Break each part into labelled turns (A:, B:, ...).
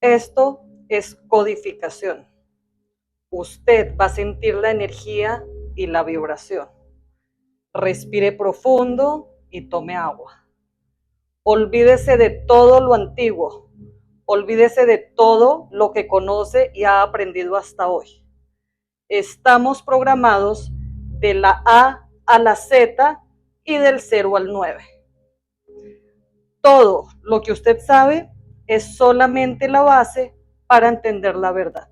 A: Esto es codificación. Usted va a sentir la energía y la vibración. Respire profundo y tome agua. Olvídese de todo lo antiguo. Olvídese de todo lo que conoce y ha aprendido hasta hoy. Estamos programados de la A la Z y del 0 al 9. Todo lo que usted sabe es solamente la base para entender la verdad.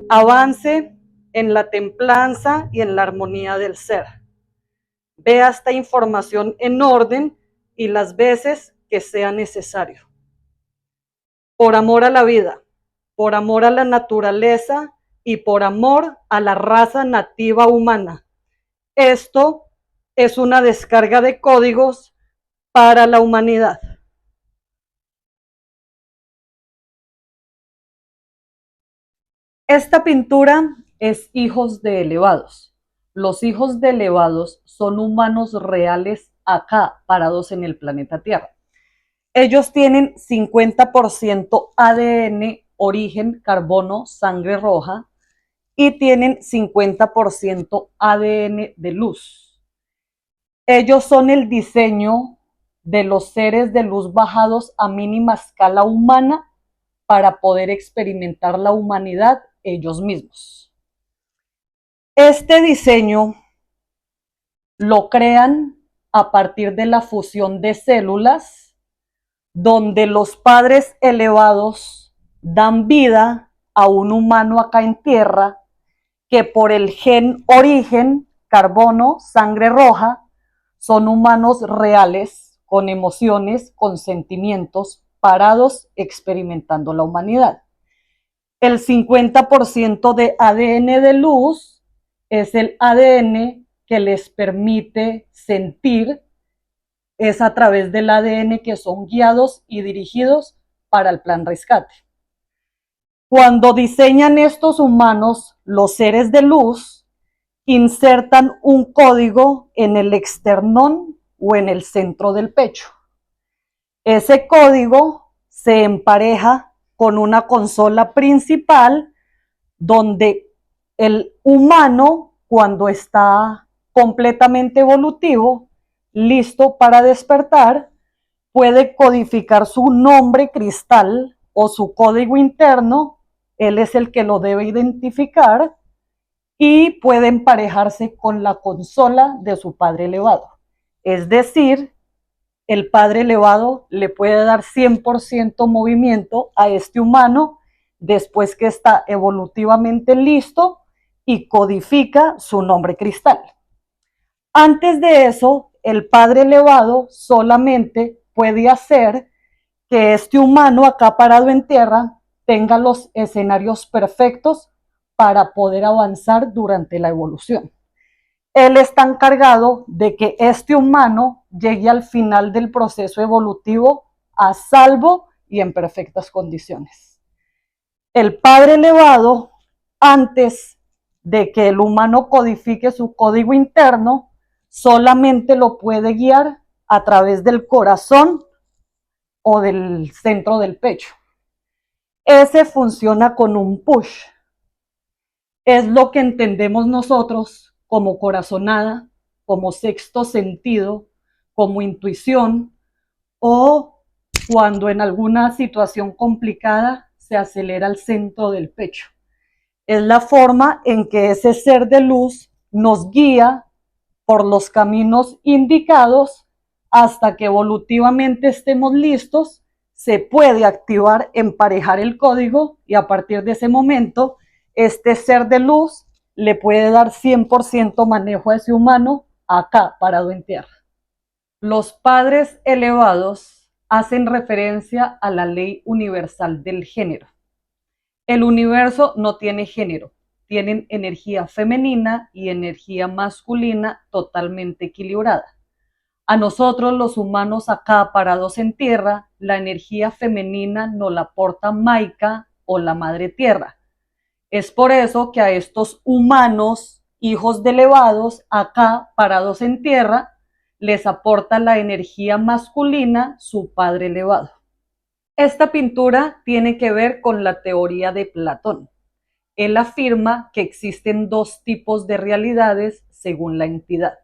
A: Avance en la templanza y en la armonía del ser. Vea esta información en orden y las veces que sea necesario. Por amor a la vida, por amor a la naturaleza y por amor a la raza nativa humana. Esto es una descarga de códigos para la humanidad. Esta pintura es Hijos de Elevados. Los hijos de elevados son humanos reales acá, parados en el planeta Tierra. Ellos tienen 50% ADN, origen, carbono, sangre roja, y tienen 50% ADN de luz. Ellos son el diseño de los seres de luz bajados a mínima escala humana para poder experimentar la humanidad ellos mismos. Este diseño lo crean a partir de la fusión de células, donde los padres elevados dan vida a un humano acá en tierra que por el gen origen, carbono, sangre roja, son humanos reales, con emociones, con sentimientos, parados experimentando la humanidad. El 50% de ADN de luz es el ADN que les permite sentir, es a través del ADN que son guiados y dirigidos para el plan rescate. Cuando diseñan estos humanos, los seres de luz, insertan un código en el esternón o en el centro del pecho. Ese código se empareja con una consola principal donde el humano, cuando está completamente evolutivo, listo para despertar, puede codificar su nombre cristal o su código interno. Él es el que lo debe identificar y puede emparejarse con la consola de su padre elevado. Es decir, el padre elevado le puede dar 100% movimiento a este humano después que está evolutivamente listo y codifica su nombre cristal. Antes de eso, el padre elevado solamente puede hacer que este humano acá parado en tierra tenga los escenarios perfectos para poder avanzar durante la evolución. Él está encargado de que este humano llegue al final del proceso evolutivo a salvo y en perfectas condiciones. El Padre elevado, antes de que el humano codifique su código interno, solamente lo puede guiar a través del corazón o del centro del pecho. Ese funciona con un push. Es lo que entendemos nosotros como corazonada, como sexto sentido, como intuición, o cuando en alguna situación complicada se acelera el centro del pecho. Es la forma en que ese ser de luz nos guía por los caminos indicados hasta que evolutivamente estemos listos. Se puede activar, emparejar el código y a partir de ese momento este ser de luz le puede dar 100% manejo a ese humano acá parado en tierra. Los padres elevados hacen referencia a la ley universal del género. El universo no tiene género, tienen energía femenina y energía masculina totalmente equilibrada. A nosotros los humanos acá parados en tierra, la energía femenina nos la aporta Maika o la Madre Tierra. Es por eso que a estos humanos, hijos de elevados, acá parados en tierra, les aporta la energía masculina su Padre elevado. Esta pintura tiene que ver con la teoría de Platón. Él afirma que existen dos tipos de realidades según la entidad,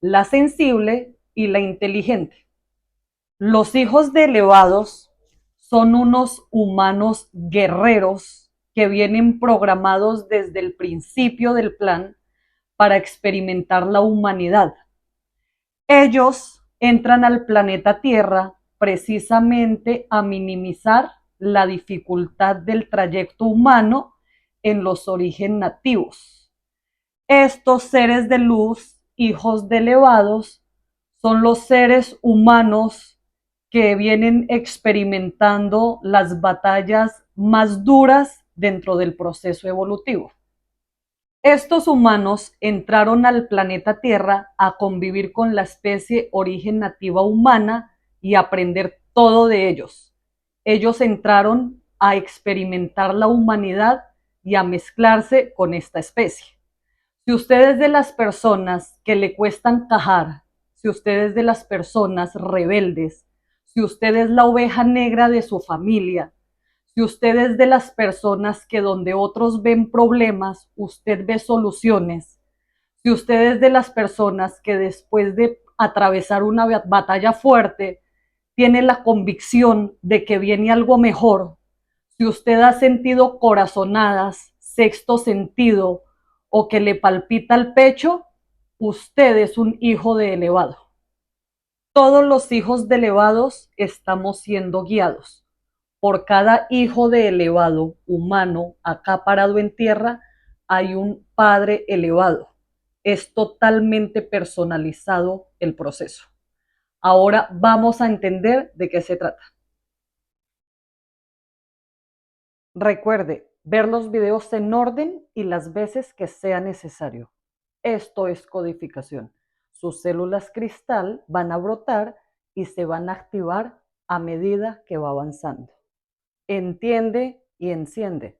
A: la sensible y la inteligente. Los hijos de elevados son unos humanos guerreros que vienen programados desde el principio del plan para experimentar la humanidad. Ellos entran al planeta Tierra precisamente a minimizar la dificultad del trayecto humano en los orígenes nativos. Estos seres de luz, hijos de elevados, son los seres humanos que vienen experimentando las batallas más duras dentro del proceso evolutivo. Estos humanos entraron al planeta Tierra a convivir con la especie origen nativa humana y aprender todo de ellos. Ellos entraron a experimentar la humanidad y a mezclarse con esta especie. Si usted es de las personas que le cuestan cajar, si usted es de las personas rebeldes, si usted es la oveja negra de su familia, si usted es de las personas que donde otros ven problemas, usted ve soluciones, si usted es de las personas que después de atravesar una batalla fuerte, tiene la convicción de que viene algo mejor, si usted ha sentido corazonadas, sexto sentido o que le palpita el pecho, usted es un hijo de elevado. Todos los hijos de elevados estamos siendo guiados. Por cada hijo de elevado humano acá parado en tierra, hay un padre elevado. Es totalmente personalizado el proceso. Ahora vamos a entender de qué se trata. Recuerde ver los videos en orden y las veces que sea necesario. Esto es codificación. Sus células cristal van a brotar y se van a activar a medida que va avanzando. Entiende y enciende.